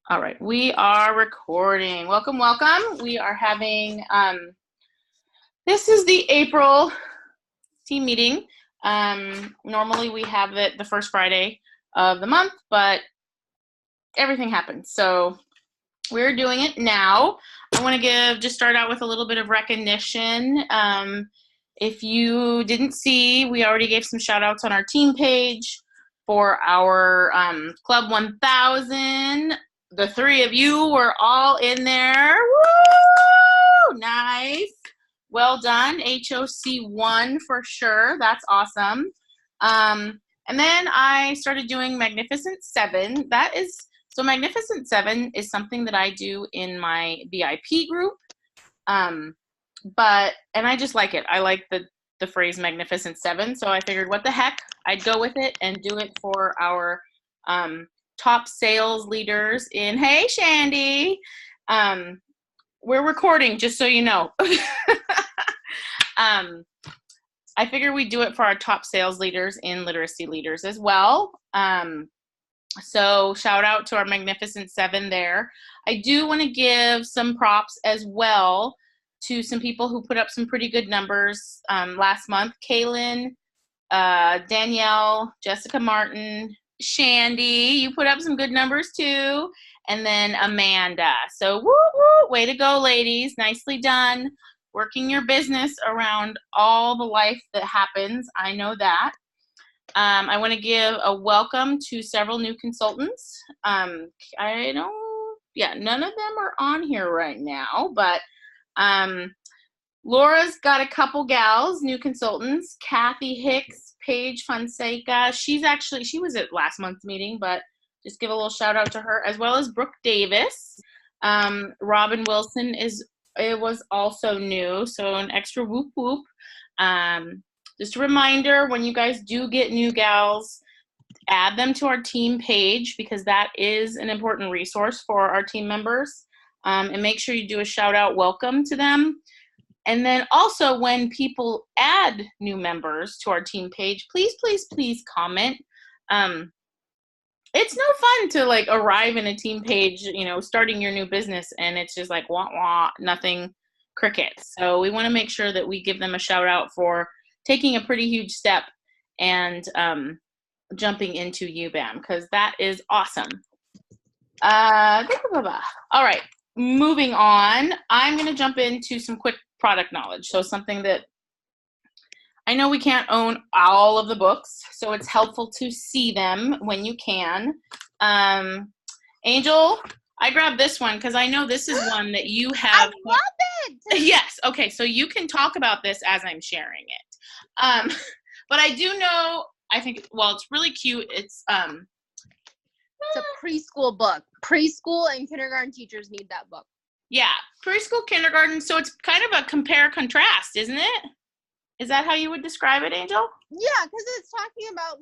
All right, we are recording. Welcome, welcome. We are having, this is the April team meeting. Normally we have it the first Friday of the month, but everything happens. So we're doing it now. I want to just start out with a little bit of recognition. If you didn't see, we already gave some shout outs on our team page for our Club 1000. The three of you were all in there. Woo! Nice. Well done. HOC1 for sure. That's awesome. And then I started doing Magnificent 7. So Magnificent 7 is something that I do in my VIP group. And I just like it. I like the phrase Magnificent 7. So I figured what the heck, I'd go with it and do it for our top sales leaders hey, Shandy. We're recording, just so you know. I figure we do it for our top sales leaders and literacy leaders as well. So shout out to our Magnificent 7 there. I do want to give some props as well to some people who put up some pretty good numbers last month. Kaylin, Danielle, Jessica Martin, Shandy, you put up some good numbers too. And then Amanda. So woo woo, way to go, ladies. Nicely done. Working your business around all the life that happens. I know that. I want to give a welcome to several new consultants. None of them are on here right now, but Laura's got a couple gals, new consultants. Kathy Hicks, Paige Fonseca. She was at last month's meeting, but just give a little shout out to her, as well as Brooke Davis. Robin Wilson was also new, so an extra whoop whoop. Just a reminder, when you guys do get new gals, add them to our team page, because that is an important resource for our team members. And make sure you do a shout out welcome to them. And then also, when people add new members to our team page, please, please, please comment. It's no fun to arrive in a team page, starting your new business, and it's just like wah wah, nothing, crickets. So we want to make sure that we give them a shout out for taking a pretty huge step and jumping into UBAM, because that is awesome. All right, moving on. I'm going to jump into some quick product knowledge. So something that I know we can't own all of the books, so it's helpful to see them when you can. Angel, I grabbed this one because I know this is one that you have. I love it! Yes, okay, so you can talk about this as I'm sharing it. But I do know, it's really cute. It's a preschool book. Preschool and kindergarten teachers need that book. Yeah, preschool, kindergarten, so it's kind of a compare contrast, isn't it? Is that how you would describe it, Angel? Yeah, because it's talking about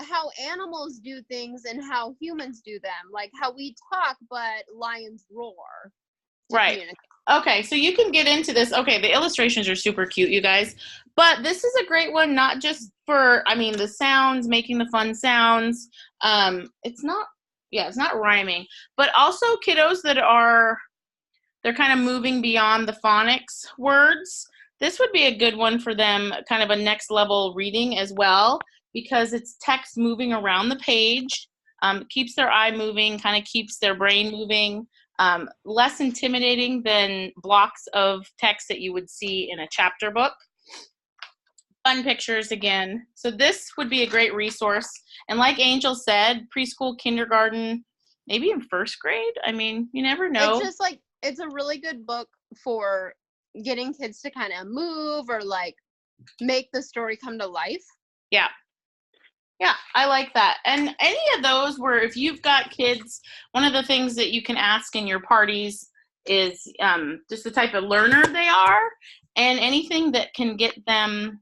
how animals do things and how humans do them. Like how we talk, but lions roar. Right. Okay, so you can get into this. Okay, the illustrations are super cute, you guys. But this is a great one, not just for, the sounds, making the fun sounds. It's not rhyming. But also kiddos they're kind of moving beyond the phonics words. This would be a good one for them, kind of a next level reading as well, because it's text moving around the page, keeps their eye moving, kind of keeps their brain moving, less intimidating than blocks of text that you would see in a chapter book. Fun pictures again. So this would be a great resource. And like Angel said, preschool, kindergarten, maybe in first grade. You never know. It's just it's a really good book for getting kids to kind of move or make the story come to life. Yeah, I like that. And any of those where if you've got kids, one of the things that you can ask in your parties is just the type of learner they are, and anything that can get them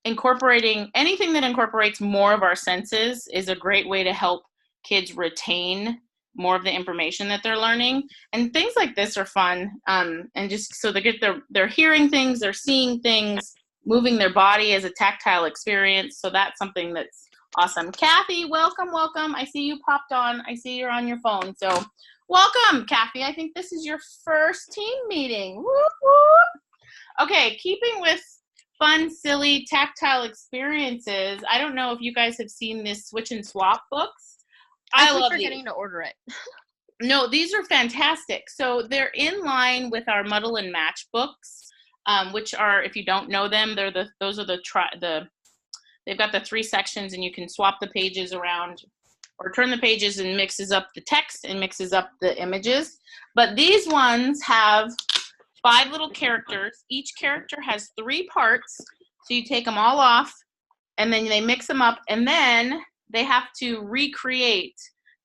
anything that incorporates more of our senses is a great way to help kids retain more of the information that they're learning. And things like this are fun, and just so they're hearing things, they're seeing things, moving their body as a tactile experience. So that's something that's Awesome. Kathy, welcome, welcome. I see you popped on. I see you're on your phone. So welcome, Kathy. I think this is your first team meeting. Whoop, whoop. Okay, keeping with fun, silly, tactile experiences. I don't know if you guys have seen this Switch and Swap books. I keep love forgetting these. to order it. No, these are fantastic. So they're in line with our Muddle and Match books, which are, if you don't know them, they've got the 3 sections, and you can swap the pages around or turn the pages, and mixes up the text and mixes up the images. But these ones have 5 little characters. Each character has 3 parts. So you take them all off, and then they mix them up, and then they have to recreate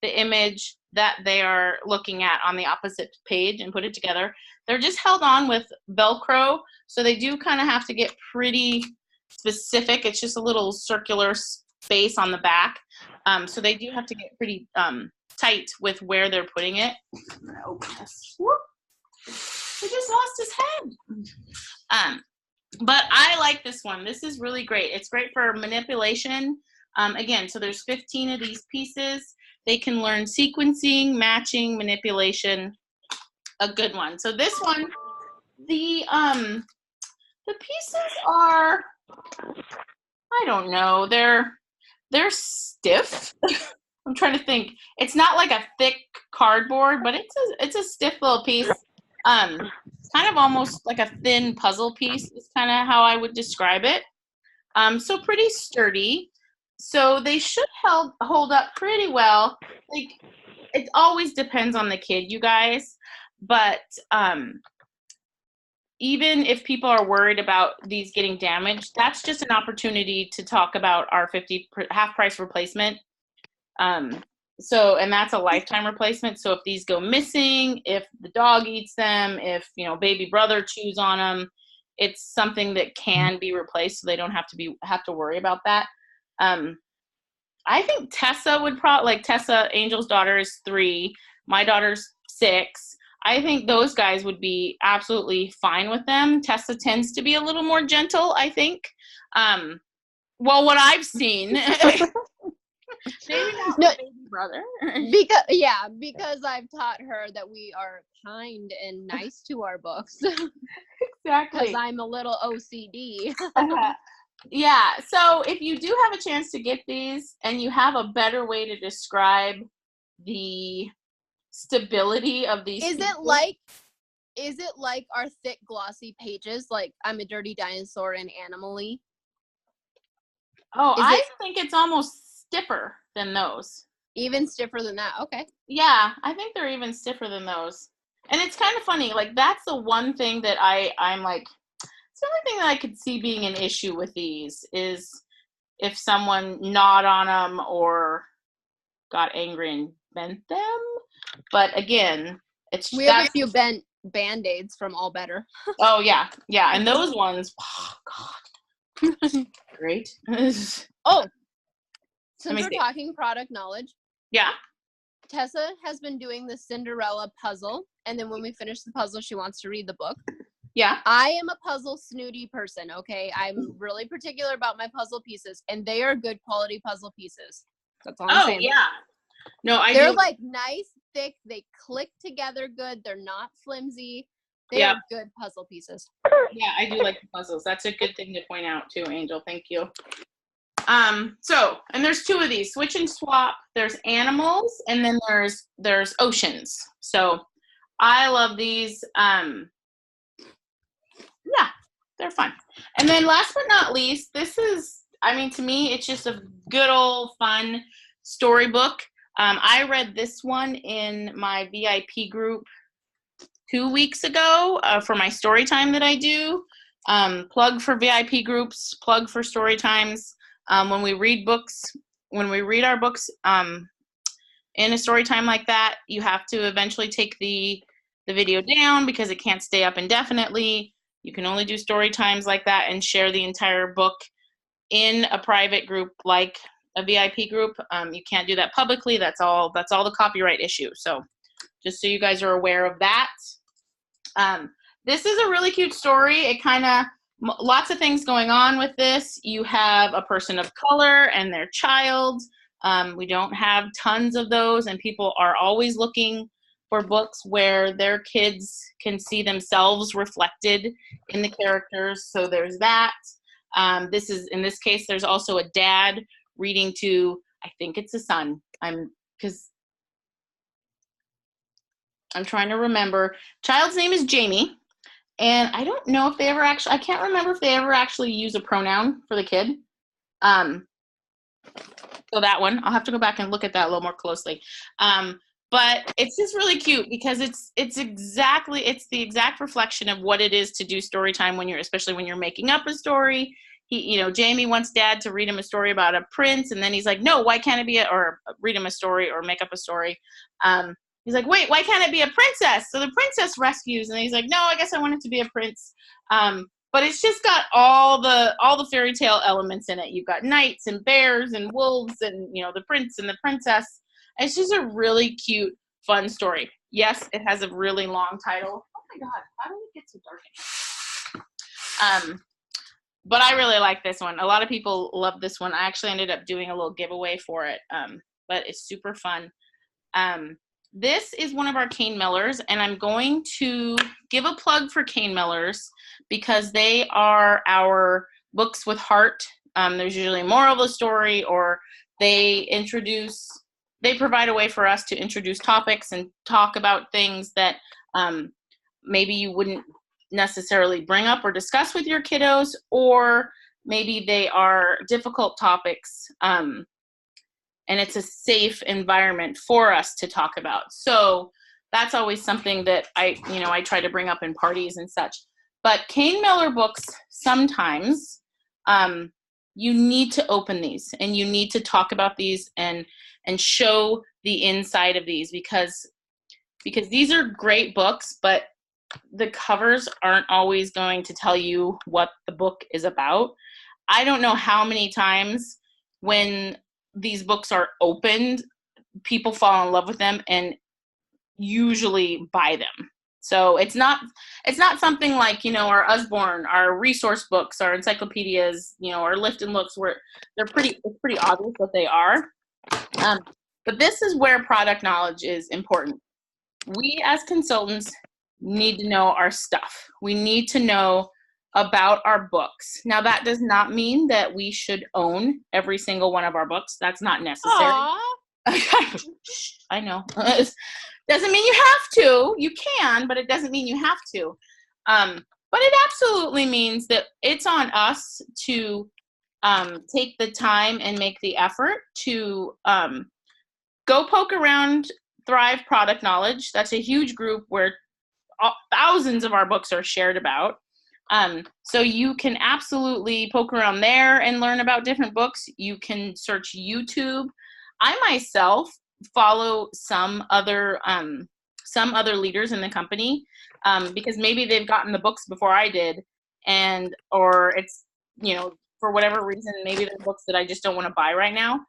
the image that they are looking at on the opposite page and put it together. They're just held on with Velcro, so they do kind of have to get pretty specific. It's just a little circular space on the back. So they do have to get pretty tight with where they're putting it. I'm gonna open this. Whoop. He just lost his head. But I like this one. This is really great. It's great for manipulation. Again, so there's 15 of these pieces. They can learn sequencing, matching, manipulation. A good one. So this one, the pieces are, I don't know, they're stiff. I'm trying to think. It's not like a thick cardboard, but it's a stiff little piece. Kind of almost like a thin puzzle piece is kind of how I would describe it. So pretty sturdy. So they should hold up pretty well. Like, it always depends on the kid, you guys. But even if people are worried about these getting damaged, that's just an opportunity to talk about our 50 half price replacement. And that's a lifetime replacement. So if these go missing, if the dog eats them, if baby brother chews on them, it's something that can be replaced, so they don't have to worry about that. I think Tessa would Tessa, Angel's daughter, is 3. My daughter's 6. I think those guys would be absolutely fine with them. Tessa tends to be a little more gentle, I think. Well, what I've seen. Maybe not No, baby brother. because I've taught her that we are kind and nice to our books. Exactly. Because I'm a little OCD. Yeah, so if you do have a chance to get these, and you have a better way to describe the stability of these Is pieces, it like our thick glossy pages, like I'm a Dirty Dinosaur and Animal-y? I think it's almost stiffer than those. Even stiffer than that. Okay. Yeah, I think they're even stiffer than those. And it's kind of funny, like, that's the one thing that I'm like, it's the only thing that I could see being an issue with these is if someone gnawed on them or got angry and bent them. But again, we have a few bent Band-Aids from All Better. Oh yeah, and those ones, oh God, great. Oh, since we're talking product knowledge, yeah, Tessa has been doing the Cinderella puzzle, and then when we finish the puzzle, she wants to read the book. Yeah. I am a puzzle snooty person, okay? I'm really particular about my puzzle pieces, and they are good quality puzzle pieces. That's all I'm saying. Oh, yeah. No, they're like nice, thick, they click together good, they're not flimsy. They are good puzzle pieces. Yeah, I do like the puzzles. That's a good thing to point out too, Angel. Thank you. So, and there's 2 of these, Switch and Swap. There's Animals, and then there's Oceans. So I love these. Yeah, they're fun. And then last but not least, this is, to me, it's just a good old fun storybook. I read this one in my VIP group 2 weeks ago for my story time that I do. Plug for VIP groups, plug for story times. When we read our books in a story time like that, you have to eventually take the video down because it can't stay up indefinitely. You can only do story times like that and share the entire book in a private group like a VIP group. You can't do that publicly. That's all the copyright issue. So just so you guys are aware of that. This is a really cute story. It kind of lots of things going on with this. You have a person of color and their child. We don't have tons of those, and people are always looking for books where their kids can see themselves reflected in the characters. So there's that. In this case, there's also a dad reading to, I think it's a son. Because I'm trying to remember. Child's name is Jamie. And I don't know if they ever I can't remember if they ever actually use a pronoun for the kid. So that one, I'll have to go back and look at that a little more closely. But it's just really cute because it's the exact reflection of what it is to do story time especially when you're making up a story. Jamie wants dad to read him a story about a prince, and then he's like, no, why can't it be or read him a story or make up a story? He's like, wait, why can't it be a princess? So the princess rescues, and he's like, no, I guess I want it to be a prince. But it's just got all the fairy tale elements in it. You've got knights and bears and wolves and, the prince and the princess. It's just a really cute, fun story. Yes, it has a really long title. Oh my God, how did it get so dark? But I really like this one. A lot of people love this one. I actually ended up doing a little giveaway for it. But it's super fun. This is one of our Kane Millers, and I'm going to give a plug for Kane Millers because they are our books with heart. There's usually a moral of the story, or they provide a way for us to introduce topics and talk about things that maybe you wouldn't necessarily bring up or discuss with your kiddos, or maybe they are difficult topics. And it's a safe environment for us to talk about. So that's always something that I try to bring up in parties and such. But Kane Miller books, sometimes you need to open these and you need to talk about these and show the inside of these because these are great books, but the covers aren't always going to tell you what the book is about. I don't know how many times when these books are opened, people fall in love with them and usually buy them. So it's not something like, our Usborne, our resource books, our encyclopedias, our Lifton Looks, where it's pretty obvious what they are. But this is where product knowledge is important. We as consultants need to know our stuff. We need to know about our books. Now, that does not mean that we should own every single one of our books. That's not necessary. I know. Doesn't mean you have to. You can, but it doesn't mean you have to. But it absolutely means that it's on us to take the time and make the effort to go poke around Thrive Product Knowledge. That's a huge group where thousands of our books are shared about. So you can absolutely poke around there and learn about different books. You can search YouTube. I myself follow some other leaders in the company because maybe they've gotten the books before I did, or it's, for whatever reason, maybe they're books that I just don't want to buy right now.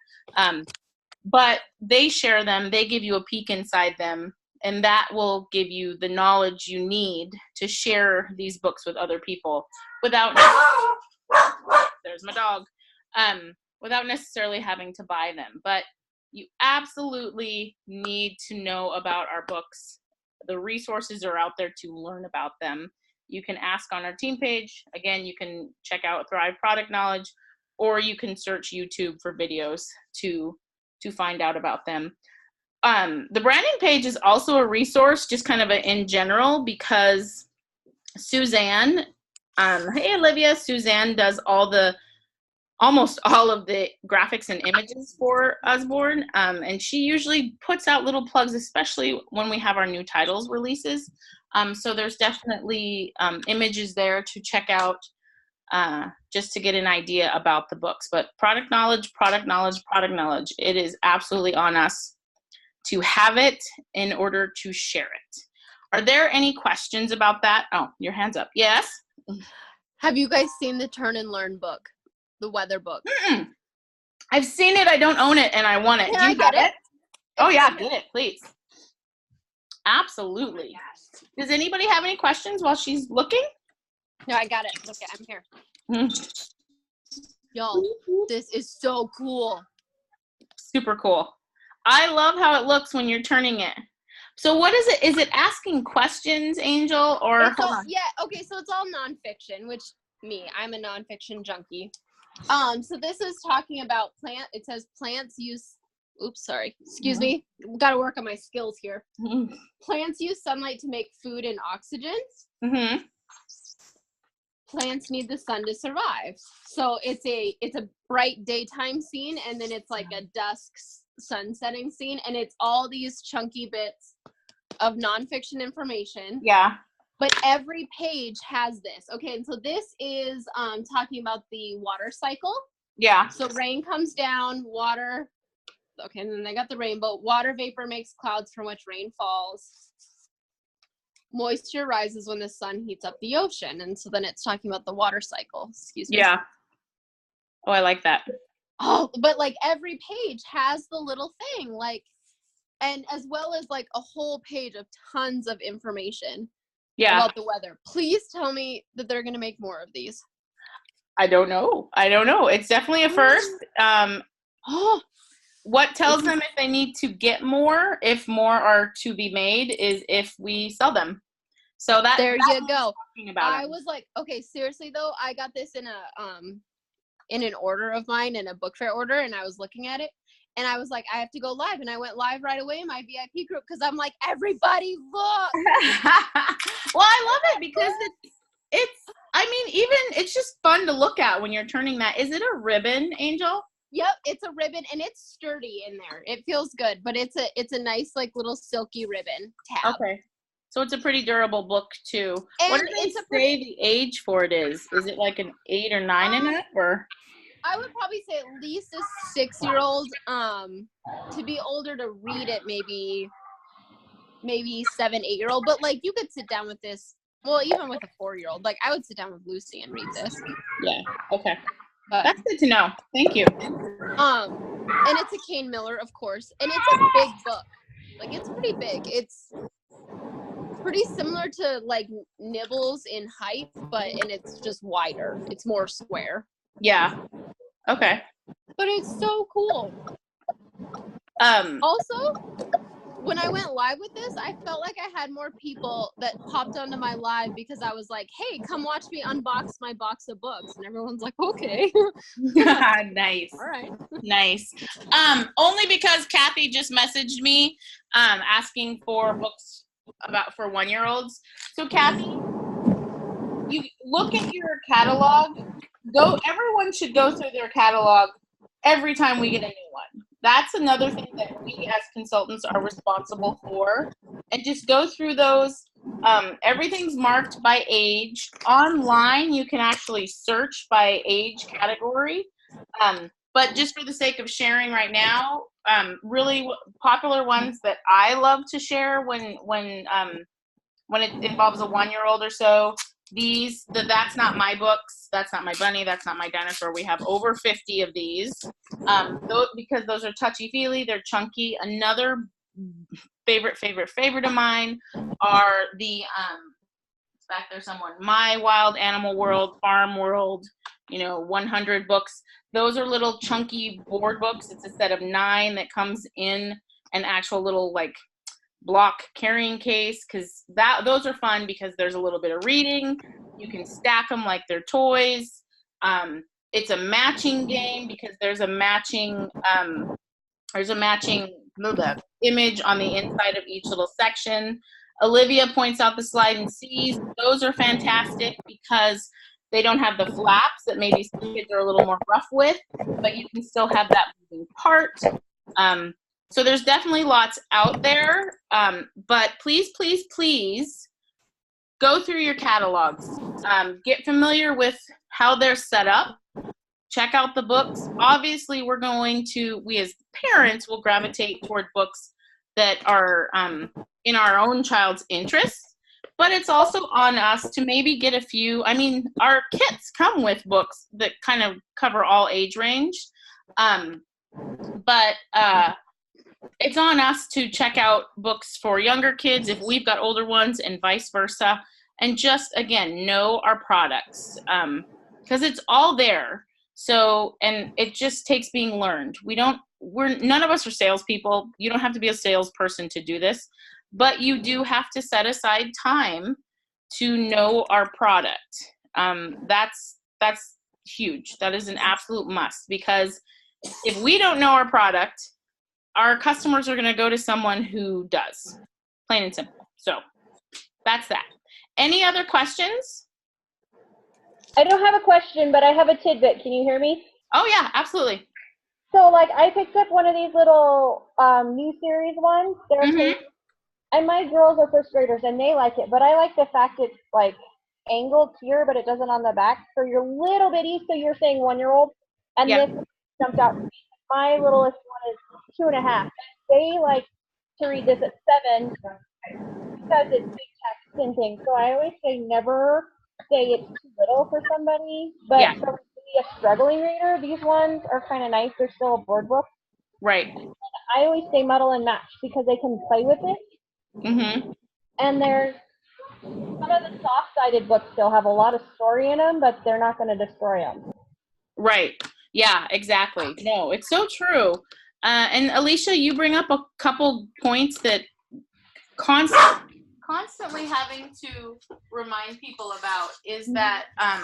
But they share them, they give you a peek inside them, and that will give you the knowledge you need to share these books with other people without there's my dog, without necessarily having to buy them. But you absolutely need to know about our books. The resources are out there to learn about them. You can ask on our team page. Again, you can check out Thrive Product Knowledge, or you can search YouTube for videos to find out about them. The branding page is also a resource, just kind of in general, because Suzanne, hey Olivia, Suzanne does almost all of the graphics and images for Usborne, and she usually puts out little plugs, especially when we have our new titles releases. So there's definitely images there to check out just to get an idea about the books. But product knowledge, it is absolutely on us to have it in order to share it. Are there any questions about that? Oh, your hand's up. Yes? Have you guys seen the Turn and Learn book? The weather book? Mm-mm. I've seen it. I don't own it, and I want it. Can Do you I get have it? Oh, yeah. Get it, please. Absolutely. Does anybody have any questions while she's looking? No, I got it. Okay, I'm here. Mm. Y'all, this is so cool. Super cool. I love how it looks when you're turning it. So what is it? Is it asking questions, Angel, or It's hold all, on? yeah, okay, so it's all nonfiction, which I'm a nonfiction junkie. So this is talking about it says plants use, excuse me, gotta work on my skills here. Plants use sunlight to make food and oxygen. Mm-hmm. Plants need the sun to survive. So it's a bright daytime scene, and then it's like a dusk sun setting scene, and it's all these chunky bits of nonfiction information. Yeah. But every page has this. Okay, and so this is talking about the water cycle. Yeah. So rain comes down, water. Okay, and then they got the rainbow. Water vapor makes clouds from which rain falls. Moisture rises when the sun heats up the ocean. And so then it's talking about the water cycle. Excuse me. Yeah. Oh, I like that. Oh, but like every page has the little thing, like, and as well as like a whole page of tons of information about the weather. Please tell me that they're going to make more of these. I don't know. It's definitely a first. What tells them if they need to get more, if more are to be made, is if we sell them. So there you go. I was like, okay, seriously though, I got this in an order of mine, in a book fair order, and I was looking at it, and I was like, I have to go live, and I went live right away in my VIP group because I'm like, everybody look. Well, I love it because it's just fun to look at when you're turning that. Is it a ribbon, Angel? Yep, it's a ribbon, and it's sturdy in there. It feels good, but it's a nice like little silky ribbon tab. Okay. So it's a pretty durable book too. And what do they say the age for it is? Is it like an 8 or 9 in it, or? I would probably say at least a 6-year-old. To be older to read it, maybe 7, 8-year-old. But like you could sit down with this. Well, even with a 4-year-old, like I would sit down with Lucy and read this. Yeah. Okay. That's good to know. Thank you. And it's a Kane Miller, of course, and it's a big book. Like it's pretty big. It's pretty similar to like Nibbles in height, and it's just wider. It's more square. Yeah. Okay. But it's so cool. Also, when I went live with this, I felt like I had more people that popped onto my live because I was like, hey, come watch me unbox my box of books. And everyone's like, okay. Nice. All right. Nice. Only because Kathy just messaged me asking for books for 1-year-olds. So Kathy, you look at your catalog. Everyone should go through their catalog every time we get a new one. That's another thing that we as consultants are responsible for. And just go through those. Everything's marked by age. Online, you can actually search by age category. But just for the sake of sharing right now, really popular ones that I love to share when it involves a 1-year-old or so. That's not my books, that's not my bunny, that's not my dinosaur. We have over 50 of these. Because those are touchy-feely, they're chunky. Another favorite of mine are the back there someone, My Wild Animal World, Farm World, 100 books. Those are little chunky board books. It's a set of 9 that comes in an actual little like block carrying case, because those are fun because there's a little bit of reading. You can stack them like they're toys. It's a matching game because there's a matching image on the inside of each little section. Olivia points out the slide and sees. Those are fantastic because they don't have the flaps that maybe some kids are a little more rough with, but you can still have that moving part. So there's definitely lots out there, but please go through your catalogs. Get familiar with how they're set up. Check out the books. Obviously, we as parents will gravitate toward books that are in our own child's interests, but it's also on us to maybe get a few. I mean, our kits come with books that kind of cover all age range, but it's on us to check out books for younger kids if we've got older ones, and vice versa. and just, again, know our products, because it's all there. So, and it just takes being learned. None of us are salespeople. You don't have to be a salesperson to do this, but you do have to set aside time to know our product. That's huge. That is an absolute must, because if we don't know our product, our customers are going to go to someone who does, plain and simple. So that's that. Any other questions? I don't have a question, but I have a tidbit. Can you hear me? Oh yeah, absolutely. So like I picked up one of these little new series ones. And my girls are first graders and they like it, but I like the fact it's like angled here, but it doesn't on the back. So you're little bitty. So you're saying 1-year-old, and Yeah. this jumped out. My littlest one is 2.5. They like to read this at 7 because it's big text and things. So I always say never say it's too little for somebody. But Yeah. for a struggling reader, these ones are kind of nice. They're still a board book. Right. I always say muddle and match because they can play with it. Mm-hmm. And there's some of the soft-sided books still have a lot of story in them, but they're not going to destroy them. Right. Yeah, exactly. No, it's so true. And Alicia, you bring up a couple points that constantly having to remind people about is that a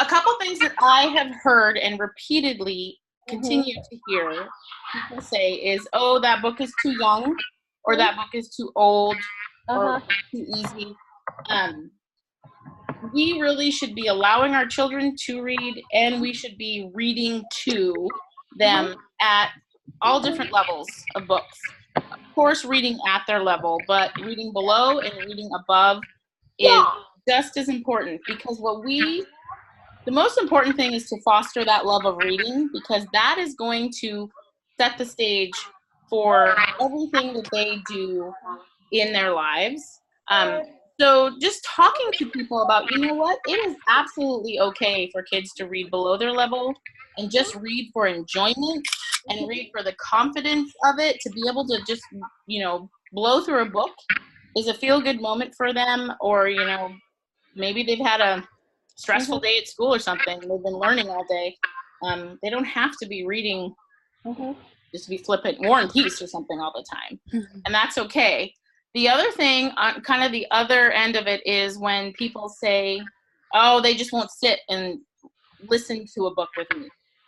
couple things that I have heard and repeatedly continue to hear people say is, oh, that book is too young, or that book is too old, or too easy. We really should be allowing our children to read, and we should be reading to them at all different levels of books. Of course, reading at their level, but reading below and reading above is just as important, because the most important thing is to foster that love of reading, because that is going to set the stage for everything that they do in their lives. So just talking to people about, you know what, it is absolutely okay for kids to read below their level and just read for enjoyment and read for the confidence of it, to be able to just, blow through a book is a feel-good moment for them, or, maybe they've had a stressful day at school or something. They've been learning all day. They don't have to be reading just to be flippant War and Peace or something all the time. And that's okay. The other thing, kind of the other end of it, is when people say, oh, they just won't sit and listen to a book with me.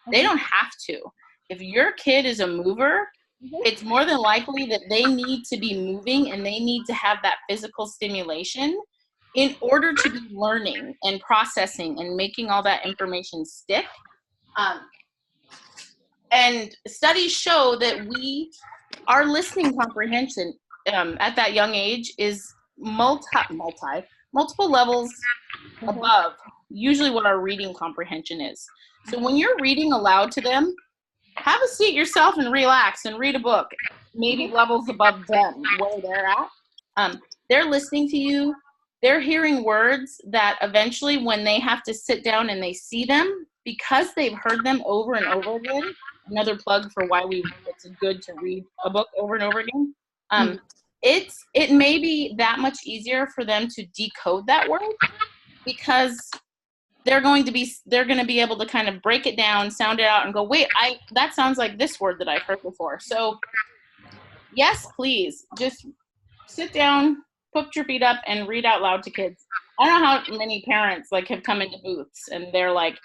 They don't have to. If your kid is a mover, it's more than likely that they need to be moving and they need to have that physical stimulation in order to be learning and processing and making all that information stick. And studies show that our listening comprehension at that young age is multiple levels above usually what our reading comprehension is. So when you're reading aloud to them, have a seat yourself and relax and read a book, maybe levels above them where they're at. They're listening to you. They're hearing words that eventually, when they have to sit down and they see them, because they've heard them over and over again, another plug for why it's good to read a book over and over again. It may be that much easier for them to decode that word, because they're going to be able to kind of break it down, sound it out, and go, wait, that sounds like this word that I've heard before. So yes, please just sit down, put your feet up, and read out loud to kids. I don't know how many parents have come into booths and they're like,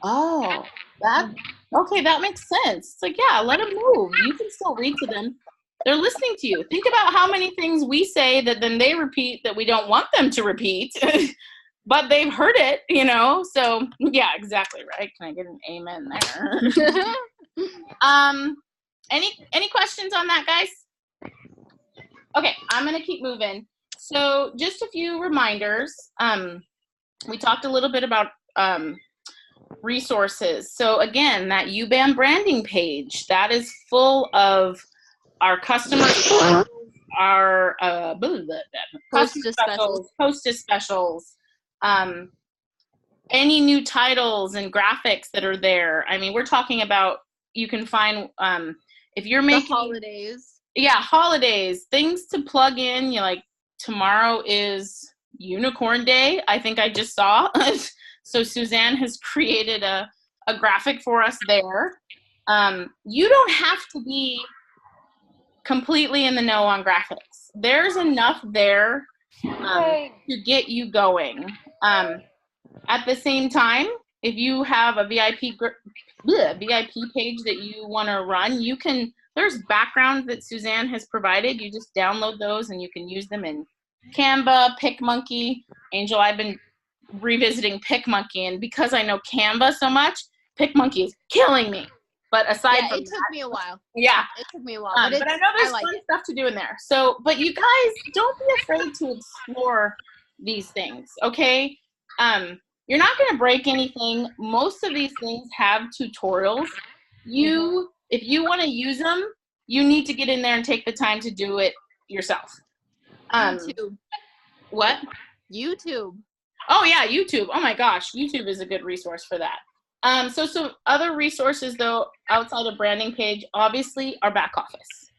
oh, that makes sense. It's like, yeah, let them move. You can still read to them. They're listening to you. Think about how many things we say that then they repeat that we don't want them to repeat, but they've heard it, So yeah, exactly right. Can I get an amen there? Any questions on that, guys? Okay, I'm gonna keep moving. So just a few reminders. We talked a little bit about resources. So again, that UBAM branding page, that is full of our customers, our Hostess specials, any new titles and graphics that are there. I mean, we're talking about, you can find, if you're making the holidays. Yeah, holidays, things to plug in, tomorrow is Unicorn Day. I think I just saw. So Suzanne has created a graphic for us there. You don't have to be completely in the know on graphics. There's enough there to get you going. At the same time, if you have a VIP page that you want to run, there's backgrounds that Suzanne has provided. You just download those and you can use them in Canva, PicMonkey. Angel, I've been revisiting PicMonkey, and because I know Canva so much, PicMonkey is killing me. But aside from it took me a while. Yeah. It took me a while. But I know there's fun stuff to do in there. So, but you guys, don't be afraid to explore these things, okay? You're not going to break anything. Most of these things have tutorials. If you want to use them, you need to get in there and take the time to do it yourself. YouTube. What? YouTube. Oh yeah, YouTube. Oh my gosh, YouTube is a good resource for that. So other resources though, outside of branding page, obviously our back office,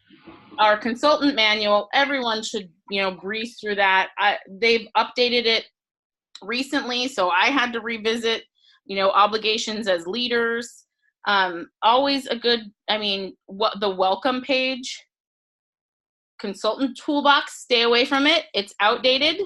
our consultant manual. Everyone should, breeze through that. They've updated it recently, so I had to revisit, obligations as leaders. Always a good, the welcome page, consultant toolbox, stay away from it. It's outdated.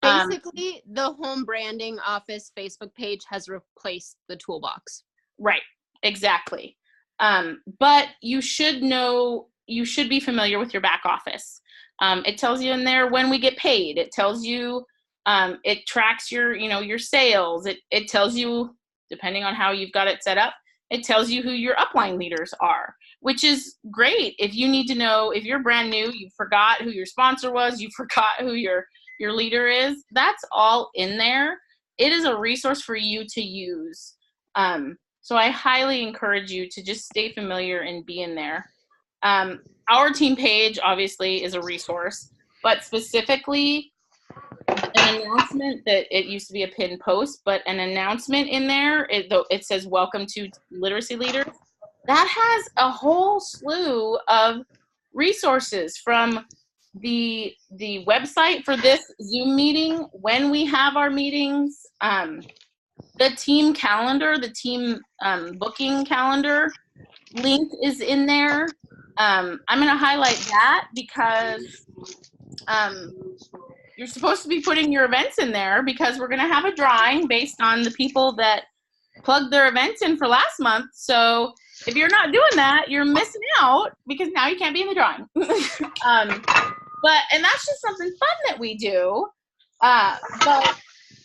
Basically, the home branding office Facebook page has replaced the toolbox. Right, exactly. But you should be familiar with your back office. It tells you in there when we get paid. It tells you, it tracks your sales. It tells you, depending on how you've got it set up, it tells you who your upline leaders are, which is great. If you need to know, if you're brand new, you forgot who your sponsor was, you forgot who your leader is, that's all in there. It is a resource for you to use. So I highly encourage you to just stay familiar and be in there. Our team page obviously is a resource, but specifically an announcement that it used to be a pinned post, but an announcement in there, it says welcome to literacy leaders. That has a whole slew of resources, from the website for this Zoom meeting, when we have our meetings, the team calendar, the team booking calendar link is in there. I'm going to highlight that because you're supposed to be putting your events in there, because we're going to have a drawing based on the people that plugged their events in for last month. So if you're not doing that, you're missing out, because now you can't be in the drawing. And that's just something fun that we do. But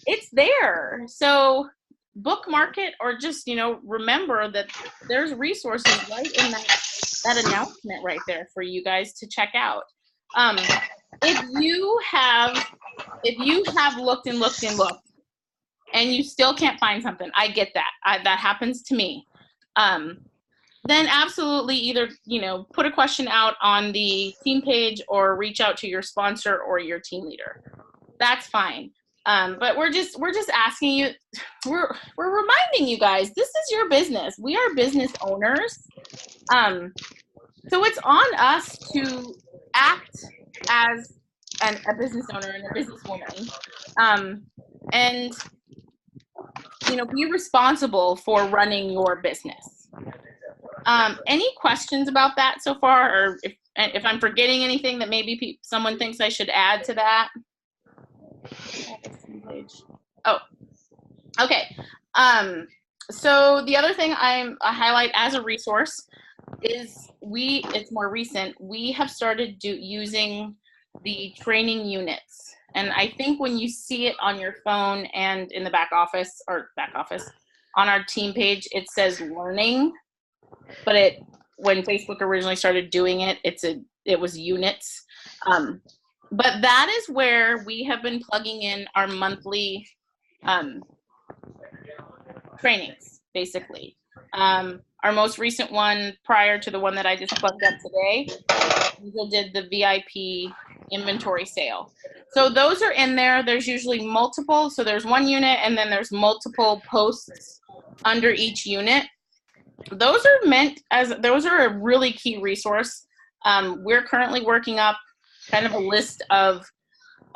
it's there. So bookmark it, or just, remember that there's resources right in that announcement right there for you guys to check out. If you have looked and looked and looked and you still can't find something, I get that. That happens to me. Then absolutely either, put a question out on the team page or reach out to your sponsor or your team leader. That's fine. But we're just asking you, we're reminding you guys, this is your business. We are business owners. So it's on us to act as a business owner and a businesswoman. And, be responsible for running your business. Any questions about that so far, or if I'm forgetting anything that maybe someone thinks I should add to that? Oh, okay. So the other thing I highlight as a resource is it's more recent. We have started using the training units. And I think when you see it on your phone and in the back office on our team page, it says learning. But when Facebook originally started doing it, it was units. But that is where we have been plugging in our monthly trainings, basically. Our most recent one, prior to the one that I just plugged up today, we did the VIP inventory sale. So those are in there. There's usually multiple. So there's one unit, and then there's multiple posts under each unit. Those are a really key resource. We're currently working up kind of a list of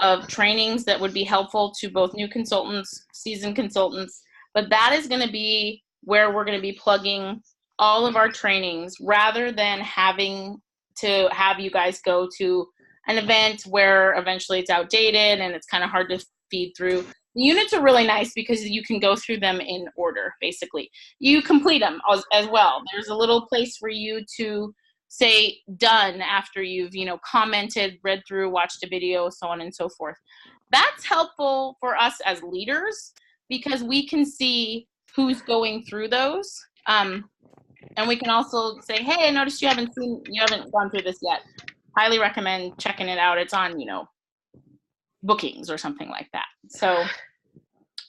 of trainings that would be helpful to both new consultants, seasoned consultants, but that is going to be where we're going to be plugging all of our trainings rather than having to have you guys go to an event where eventually it's outdated and it's kind of hard to feed through. The units are really nice because you can go through them in order, basically. You complete them as well. There's a little place for you to say done after you've, commented, read through, watched a video, so on and so forth. That's helpful for us as leaders because we can see who's going through those. And we can also say, hey, I noticed you haven't gone through this yet. Highly recommend checking it out. It's on, bookings or something like that. So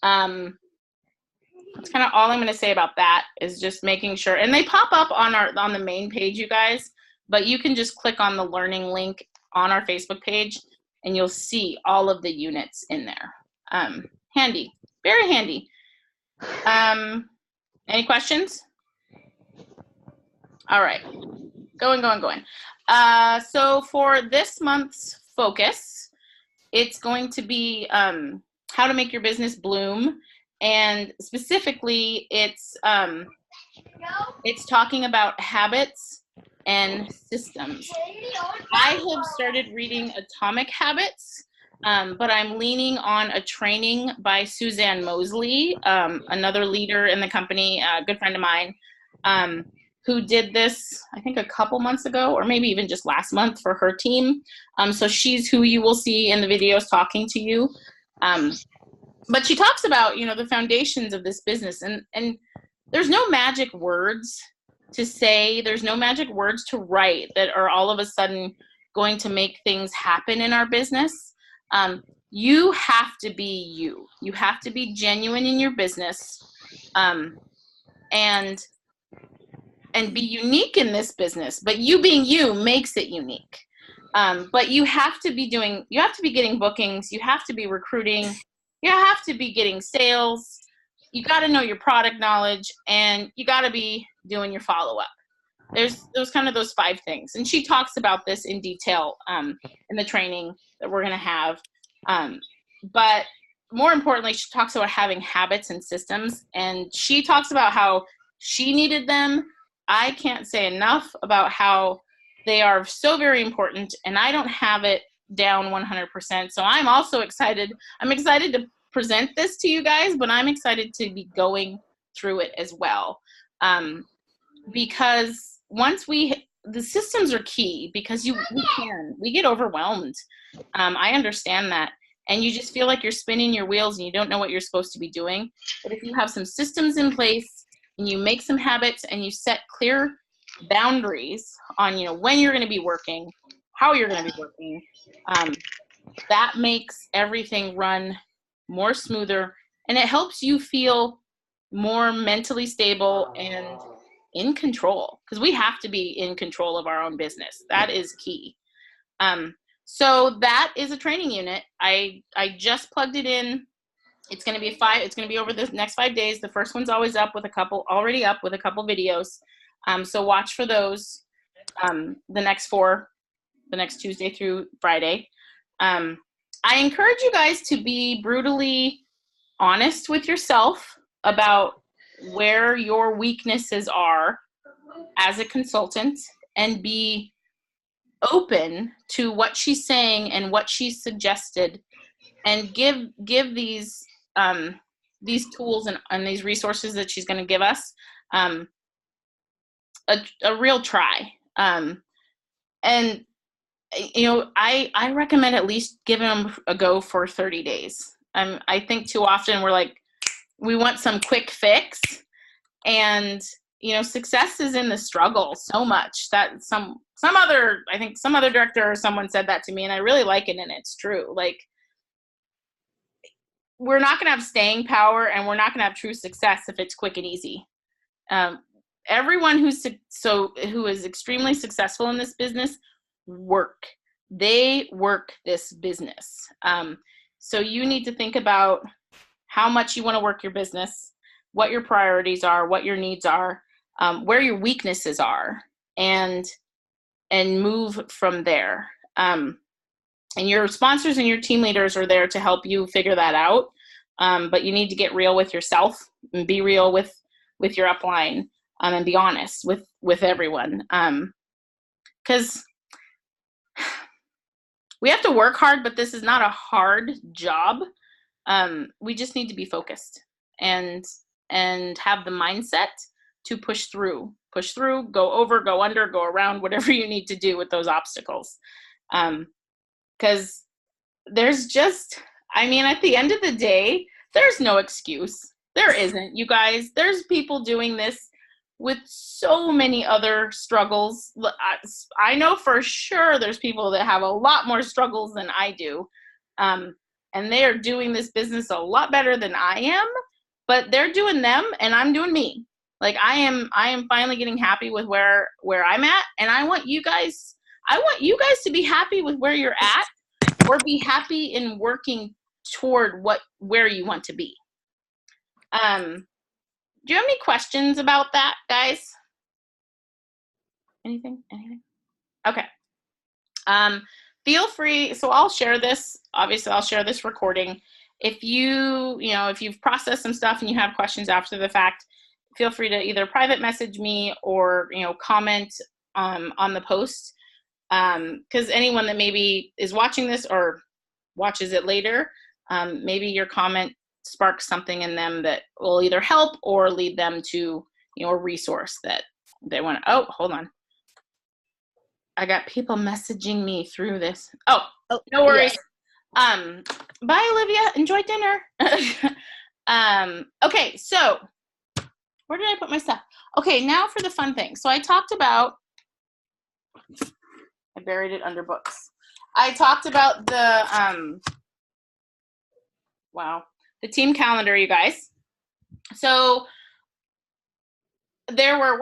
that's kind of all I'm going to say about that is just making sure, and they pop up on the main page, you guys, but you can just click on the learning link on our Facebook page and you'll see all of the units in there. Handy, very handy. Any questions? All right, going. So for this month's focus, it's going to be how to make your business bloom, and specifically, it's talking about habits and systems. I have started reading Atomic Habits, but I'm leaning on a training by Suzanne Mosley, another leader in the company, a good friend of mine, who did this, I think, a couple months ago, or maybe even just last month for her team. So she's who you will see in the videos talking to you. But she talks about, the foundations of this business. And there's no magic words to say. There's no magic words to write that are all of a sudden going to make things happen in our business. You have to be you. You have to be genuine in your business. And be unique in this business, but you being you makes it unique. But you have to be getting bookings, you have to be recruiting, you have to be getting sales, you got to know your product knowledge, and you got to be doing your follow-up. There's those 5 things. And she talks about this in detail in the training that we're going to have. But more importantly, she talks about having habits and systems, and she talks about how she needed them. I can't say enough about how they are so very important, and I don't have it down 100%. So I'm also excited. I'm excited to present this to you guys, but I'm excited to be going through it as well. Because the systems are key because we get overwhelmed. I understand that. And you just feel like you're spinning your wheels and you don't know what you're supposed to be doing. But if you have some systems in place, and you make some habits and you set clear boundaries on, when you're going to be working, how you're going to be working, that makes everything run more smoother, and it helps you feel more mentally stable and in control, because we have to be in control of our own business. That is key. So that is a training unit. I just plugged it in. It's going to be it's going to be over the next 5 days. The first one's always already up with a couple videos. So watch for those, the next Tuesday through Friday. I encourage you guys to be brutally honest with yourself about where your weaknesses are as a consultant, and be open to what she's saying and what she's suggested, and give these tools and these resources that she's going to give us a real try. And I recommend at least giving them a go for 30 days. I think too often we're like, we want some quick fix, and success is in the struggle so much. That some other director or someone said that to me, and I really like it, and it's true. Like, we're not going to have staying power, and we're not going to have true success if it's quick and easy. Everyone who is extremely successful in this business they work this business. So you need to think about how much you want to work your business, what your priorities are, what your needs are, where your weaknesses are, and move from there. And your sponsors and your team leaders are there to help you figure that out. But you need to get real with yourself and be real with your upline, and be honest with everyone. Because we have to work hard, but this is not a hard job. We just need to be focused and have the mindset to push through, go over, go under, go around, whatever you need to do with those obstacles. Because there's just, I mean, at the end of the day, there's no excuse. There isn't, you guys. There's people doing this with so many other struggles. I know for sure there's people that have a lot more struggles than I do. And they are doing this business a lot better than I am, but they're doing them and I'm doing me. Like I am finally getting happy with where I'm at. And I want you guys to be happy with where you're at, or be happy in working toward where you want to be. Do you have any questions about that, guys? Anything? Okay. Feel free. So I'll share this. Obviously, I'll share this recording. If if you've processed some stuff and you have questions after the fact, feel free to either private message me or, comment on the post. Because anyone that maybe is watching this or watches it later, maybe your comment sparks something in them that will either help or lead them to, a resource that they want. Oh, hold on. I got people messaging me through this. Oh, no worries. Yeah. Bye, Olivia. Enjoy dinner. Okay, so where did I put my stuff? Okay, now for the fun thing. So I talked about, I buried it under books. I talked about the, the team calendar, you guys. So there were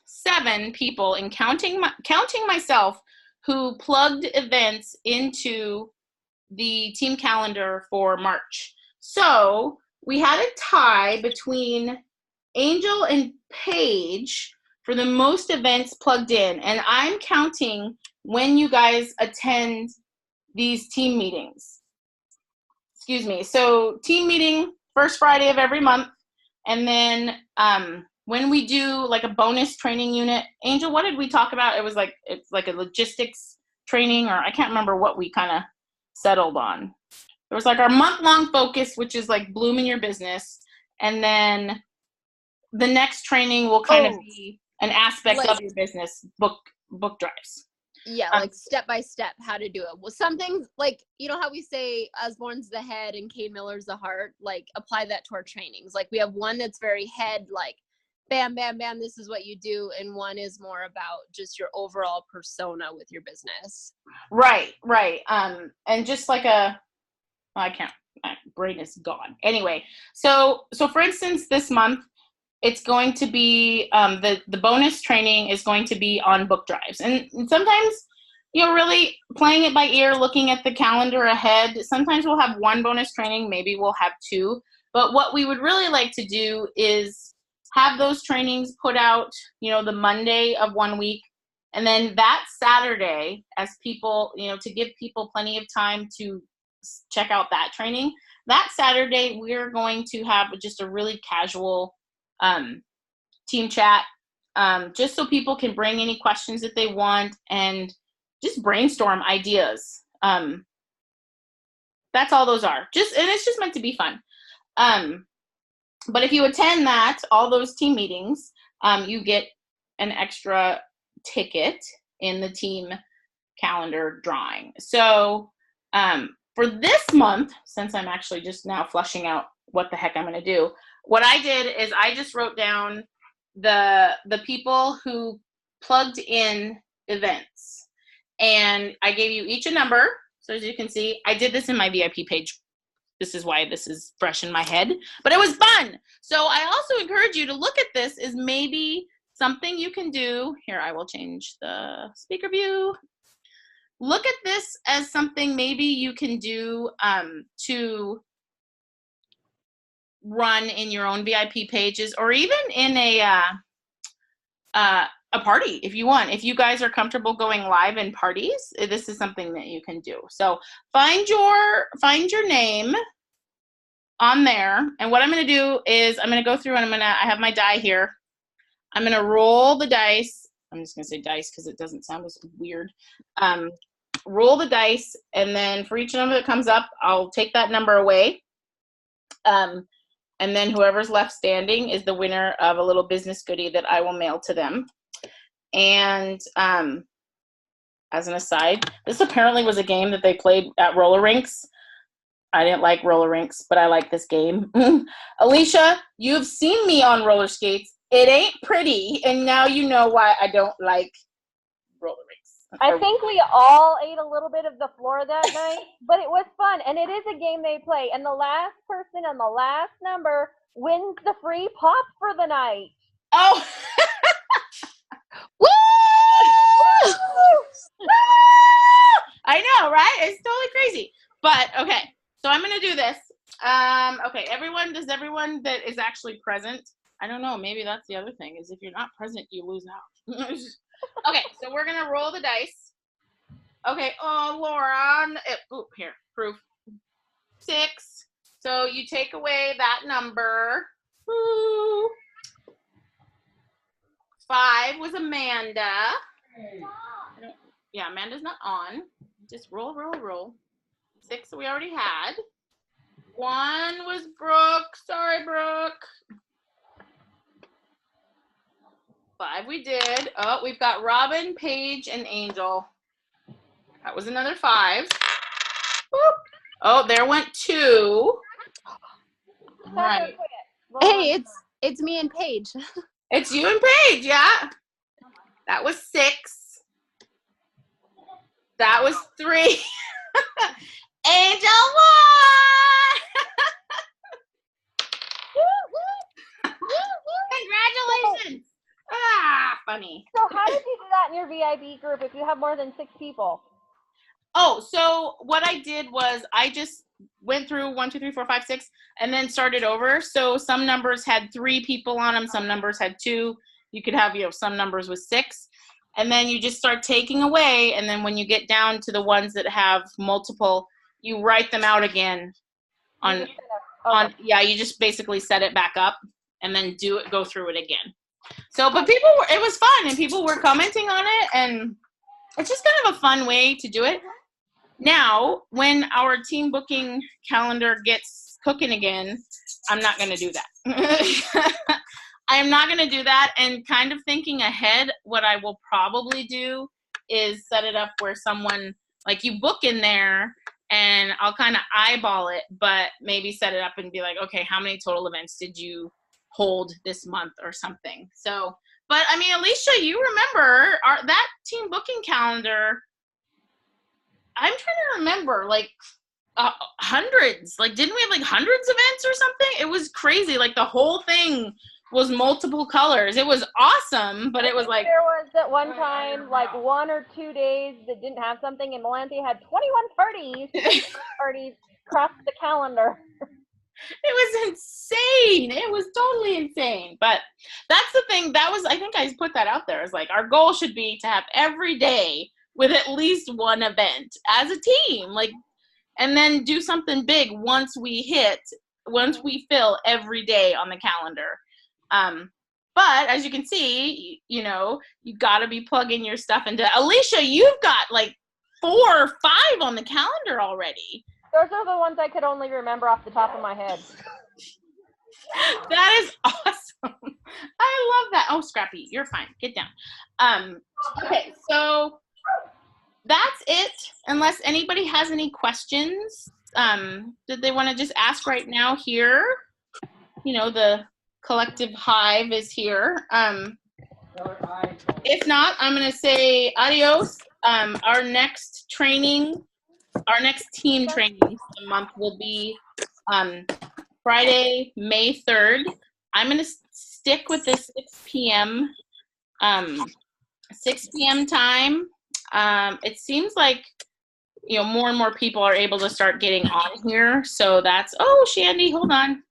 7 people, and counting myself, who plugged events into the team calendar for March. So we had a tie between Angel and Paige for the most events plugged in. And I'm counting when you guys attend these team meetings. Excuse me. So team meeting, first Friday of every month. And then when we do like a bonus training unit, Angel, what did we talk about? It's like a logistics training, or I can't remember what we kind of settled on. There was like our month-long focus, which is like bloom in your business. And then the next training will kind of be an aspect of your business, book drives. Yeah, like step by step how to do it. Well, some things, like, how we say Osborne's the head and Kay Miller's the heart, like apply that to our trainings. Like we have one that's very head, like bam, bam, bam, this is what you do. And one is more about just your overall persona with your business. Right. And just like my brain is gone. Anyway, so for instance, this month, it's going to be, the bonus training is going to be on book drives. And sometimes, really playing it by ear, looking at the calendar ahead, sometimes we'll have one bonus training, maybe we'll have 2. But what we would really like to do is have those trainings put out, the Monday of one week. And then that Saturday, as people, to give people plenty of time to check out that training, that Saturday, we're going to have just a really casual team chat, just so people can bring any questions that they want and just brainstorm ideas. That's all those are. And it's just meant to be fun. But if you attend all those team meetings, you get an extra ticket in the team calendar drawing. So for this month, since I'm actually just now fleshing out what the heck I'm going to do, what I did is I just wrote down the people who plugged in events, and I gave you each a number. So as you can see, I did this in my VIP page. This is why this is fresh in my head, but it was fun. So I also encourage you to look at this as maybe something you can do. Here, I will change the speaker view. Look at this as something maybe you can do to run in your own VIP pages, or even in a a party if you want. If you guys are comfortable going live in parties, this is something that you can do. So find your name on there. And what I'm going to do is I'm going to go through and I have my die here. I'm going to roll the dice. I'm just going to say dice because it doesn't sound as weird. Roll the dice, and then for each number that comes up, I'll take that number away. And then whoever's left standing is the winner of a little business goodie that I will mail to them. And as an aside, this apparently was a game that they played at roller rinks. I didn't like roller rinks, but I like this game. Alicia, you've seen me on roller skates. It ain't pretty, and now you know why I don't like roller rinks. I think we all ate a little bit of the floor that night, but it was fun, and it is a game they play, and the last person on the last number wins the free pop for the night. Oh! Woo! I know, right? It's totally crazy. But, okay, so I'm going to do this. Okay, does everyone that is actually present, I don't know, maybe that's the other thing, is if you're not present, you lose out. Okay, so we're going to roll the dice. Okay, oh, Laura, here, proof. 6. So you take away that number. Woo. 5 was Amanda. Yeah, Amanda's not on. Just roll, roll, roll. 6 we already had. 1 was Brooke. Sorry, Brooke. 5 we did. Oh, we've got Robin, Paige, and Angel. That was another 5. Whoop. Oh, there went 2. All right. Hey, it's me and Paige. It's you and Paige, yeah. That was 6. That was 3. Angel won! Congratulations! Ah, funny. So how did you do that in your VIB group if you have more than 6 people? Oh, so what I did was I just went through 1, 2, 3, 4, 5, 6, and then started over. So some numbers had 3 people on them, some numbers had 2. You could have, some numbers with 6. And then you just start taking away, and then when you get down to the ones that have multiple, you write them out again you just basically set it back up and then go through it again. So, but it was fun, and people were commenting on it, and it's just kind of a fun way to do it. Now, when our team booking calendar gets cooking again, I'm not going to do that. I am not going to do that, and kind of thinking ahead, what I will probably do is set it up where someone, like, you book in there, and I'll kind of eyeball it, but maybe set it up and be like, okay, how many total events did you hold this month or something? So, but I mean, Alicia, you remember that team booking calendar, I'm trying to remember, like, hundreds. Like, didn't we have, like, hundreds of events or something? It was crazy. Like, the whole thing was multiple colors. It was awesome, but it was like... There was at one time, like, 1 or 2 days that didn't have something, and Melante had 21 parties across the calendar. It was insane. It was totally insane. But that's the thing. I think I put that out there. It's like, our goal should be to have every day with at least one event as a team. Like, and then do something big once we fill every day on the calendar. But as you can see, you got to be plugging your stuff into. Alicia, you've got like 4 or 5 on the calendar already. Those are the ones I could only remember off the top of my head. That is awesome. I love that. Oh, Scrappy, you're fine. Get down. Okay, so that's it. Unless anybody has any questions that they want to just ask right now here. The collective hive is here. If not, I'm going to say adios. Our next team training of the month will be Friday, May 3rd. I'm going to stick with the 6 p.m. 6 p.m. time. It seems like, more and more people are able to start getting on here. So that's, oh, Shandy, hold on.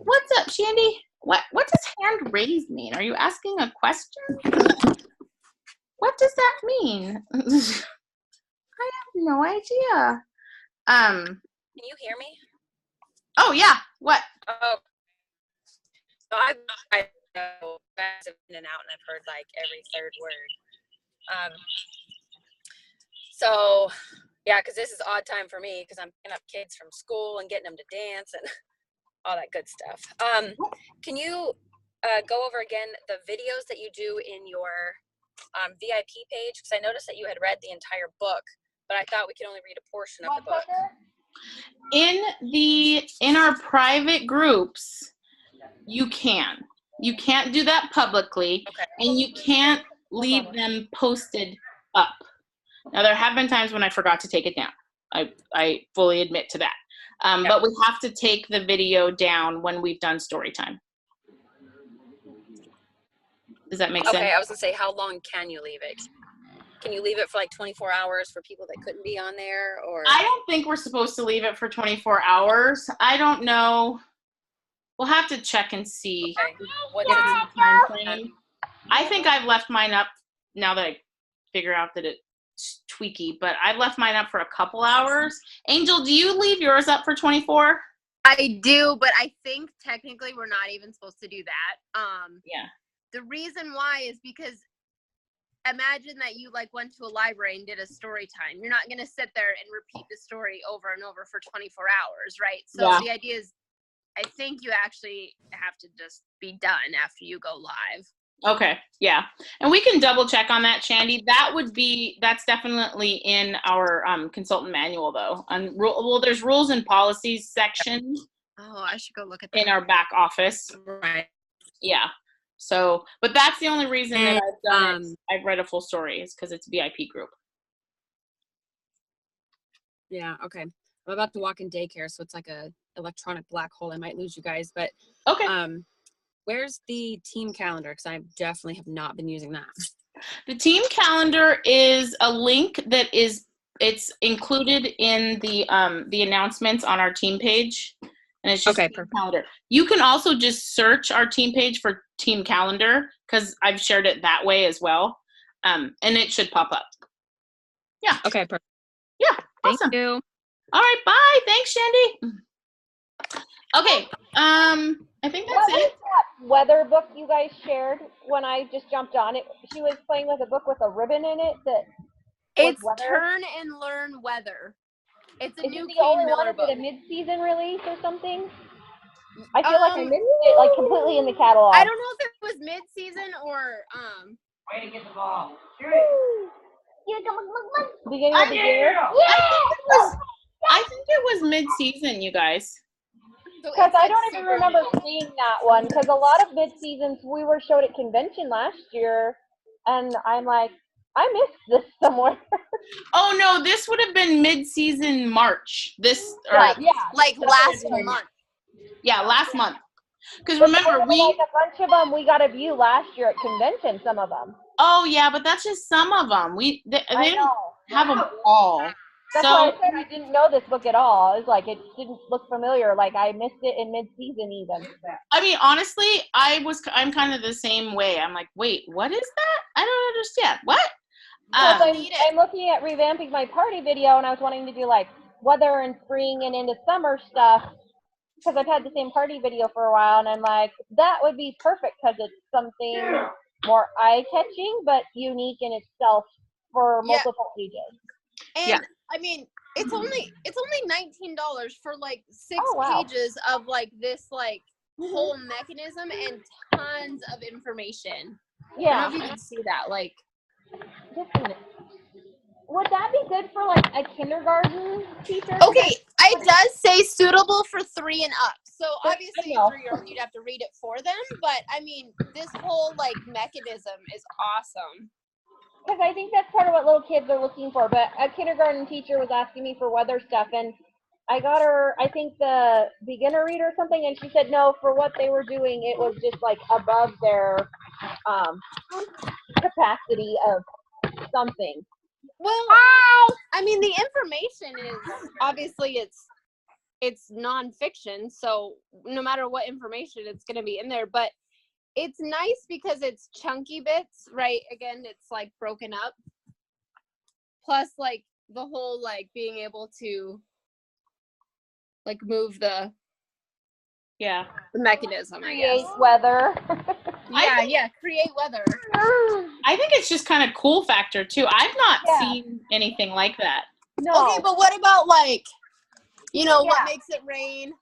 What's up, Shandy? What does hand raised mean? Are you asking a question? What does that mean? I have no idea. Can you hear me? Oh yeah. What? Oh, so I've in and out, and I've heard like every third word. So yeah, because this is odd time for me because I'm picking up kids from school and getting them to dance and all that good stuff. Can you go over again the videos that you do in your VIP page? Because I noticed that you had read the entire book, but I thought we could only read a portion of the book. In our private groups, you can't do that publicly, Okay. and you can't leave them posted up. Now, there have been times when I forgot to take it down. I fully admit to that. But we have to take the video down when we've done story time. Does that make sense? Okay, I was gonna say, how long can you leave it? Can you leave it for like 24 hours for people that couldn't be on there, or? I don't think we're supposed to leave it for 24 hours. I don't know. We'll have to check and see. Okay. What What's the time frame. I think I've left mine up now that I figure out that it's tweaky, but I've left mine up for a couple hours. Angel, do you leave yours up for 24? I do, but I think technically we're not even supposed to do that. Yeah. The reason why is because imagine that you like went to a library and did a story time. You're not going to sit there and repeat the story over and over for 24 hours, right? So Yeah. the idea is, I think you actually have to just be done after you go live. Okay. Yeah. And we can double check on that, Shandy. That's definitely in our consultant manual though. Well, there's rules and policies section Oh, I should go look at that. in our back office. Right. Yeah. So, but that's the only reason that I've done it. I've read a full story is because it's VIP group. Yeah. Okay. I'm about to walk in daycare, so it's like a electronic black hole. I might lose you guys, but Okay. Where's the team calendar? Because I definitely have not been using that. The team calendar is a link that it's included in the announcements on our team page, and it's just Okay, team perfect. calendar. You can also just search our team page for team calendar because I've shared it that way as well, and it should pop up. Yeah. Okay, perfect. Yeah. Thank Awesome. you. All right. Bye. Thanks, Shandy. Okay. I think that's What was it. that weather book you guys shared when I just jumped on it? She was playing with a book with a ribbon in it that was It's weather. Turn and Learn Weather. It's a Is new it the only Kane one? Miller Is book. it a mid-season release or something? I feel like I missed it like completely in the I catalog. don't know if it was mid-season or Way to get the ball. Shoot it. Beginning of the year? I think it was mid-season, you guys. Because I don't even remember seeing that one. Because a lot of mid-seasons we were showed at convention last year, and I'm like, I missed this somewhere. Oh no, this would have been mid-season March. like last month. Yeah, last month. Because remember, like a bunch of them we got a view last year at convention. Some of them. Oh yeah, but that's just some of them. They I didn't know. have them all. That's So why I said I didn't know this book at all. It's like it didn't look familiar. Like I missed it in mid-season even. I mean, honestly, I'm kind of the same way. I'm like, wait, what is that? I don't understand. What? I'm looking at revamping my party video, and I was wanting to do like weather and spring and into summer stuff because I've had the same party video for a while, and I'm like, that would be perfect because it's something more eye-catching but unique in itself for multiple ages. And I mean, it's only $19 for like 6 pages of like this like whole mechanism and tons of information. Yeah. I don't know if you can see that. Like, would that be good for like a kindergarten teacher? okay, it does say suitable for 3 and up. So obviously, a 3-year-old, you'd have to read it for them. But I mean, this whole like mechanism is awesome. Because I think that's part of what little kids are looking for. But a kindergarten teacher was asking me for weather stuff, and I got her, I think, the beginner read or something, and she said no, for what they were doing, it was just like above their capacity of something. Well, I mean, the information is obviously it's it's nonfiction, so no matter what information, it's going to be in there. But it's nice because it's chunky bits, right? Again, it's like broken up. Plus, like the whole like being able to like move the mechanism, I guess. Create weather. Create weather. I think it's just kind of cool factor too. I've not seen anything like that. No. Okay, but what about like, what Yeah. makes it rain?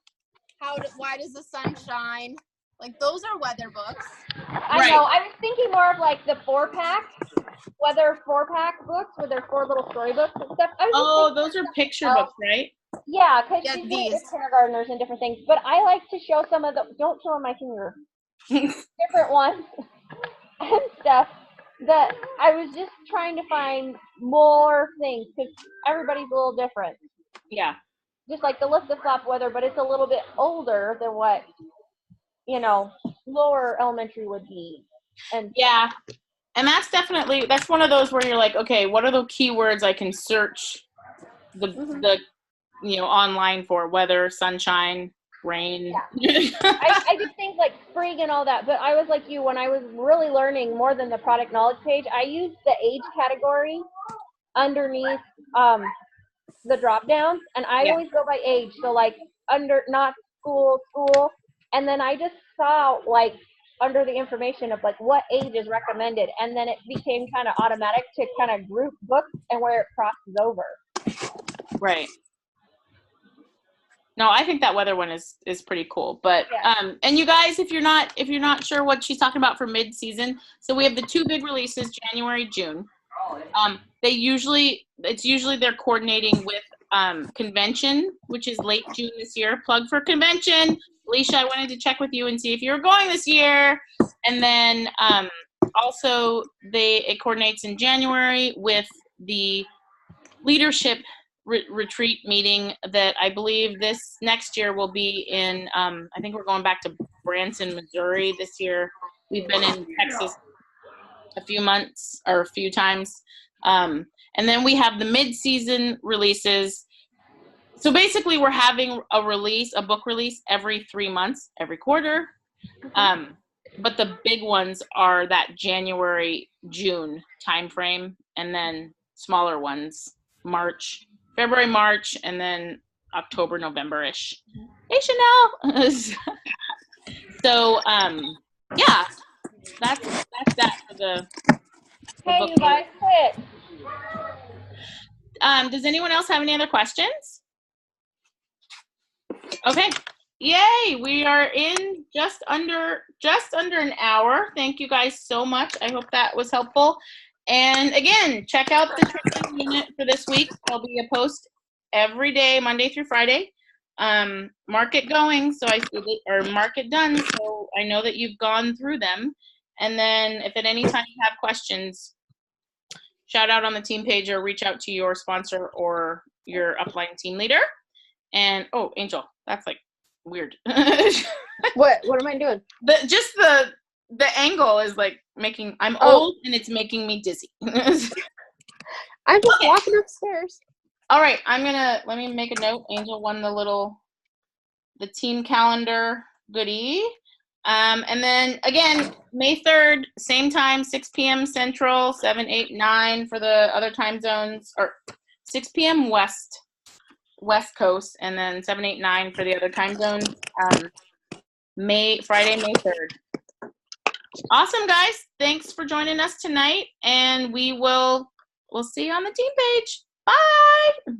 Why does the sun shine? Like those are weather books. I know. I was thinking more of like the 4-pack, weather 4-pack books with their 4 little storybooks and stuff. Those are picture books, right? Yeah, because Yeah, she's these. with kindergartners and different things. But I like to show some of the. Don't show my finger. Different ones and stuff. That I was just trying to find more things because everybody's a little different. Yeah. Just like the Lift the Flap weather, but it's a little bit older than what lower elementary would be. And yeah, and that's one of those where you're like, okay, what are the keywords I can search the online for? Weather, sunshine, rain. Yeah. I did things like spring and all that, but I was like you, when I was really learning more than the product knowledge page, I used the age category underneath the drop downs, and I always go by age. So like not school, and then I just saw like under the information of like what age is recommended, and then it became kind of automatic to kind of group books and where it crosses over. Right. No, I think that weather one is pretty cool. But and you guys, if you're not sure what she's talking about for mid-season, so we have the 2 big releases, January, June. It's usually they're coordinating with convention, which is late June this year. Plug for convention. Alicia, I wanted to check with you and see if you were going this year. And then also it coordinates in January with the leadership retreat meeting that I believe this next year will be in, I think we're going back to Branson, Missouri this year. We've been in Texas a few times. And then we have the mid-season releases. So basically we're having a book release every 3 months, every quarter. But the big ones are that January, June timeframe, and then smaller ones, February, March, and then October, November-ish. Hey, Chanel! So, that's that for the Hey, book you guys quit. Does anyone else have any other questions? Okay. Yay! We are in just under an hour. Thank you guys so much. I hope that was helpful. And again, check out the training unit for this week. There'll be a post every day, Monday through Friday. Mark it going, so I see that, or mark it done, so I know that you've gone through them. And then if at any time you have questions, shout out on the team page or reach out to your sponsor or your upline team leader. And Angel, that's like weird. What am I doing? The angle is like I'm old and it's making me dizzy. I'm just walking upstairs. All right, let me make a note. Angel won the team calendar goodie. And then again, May 3rd, same time, 6 p.m. Central, 7, 8, 9 for the other time zones, or 6 p.m. West Coast, and then 7, 8, 9 for the other time zones. Friday, May 3rd. Awesome, guys. Thanks for joining us tonight, and we'll see you on the team page. Bye.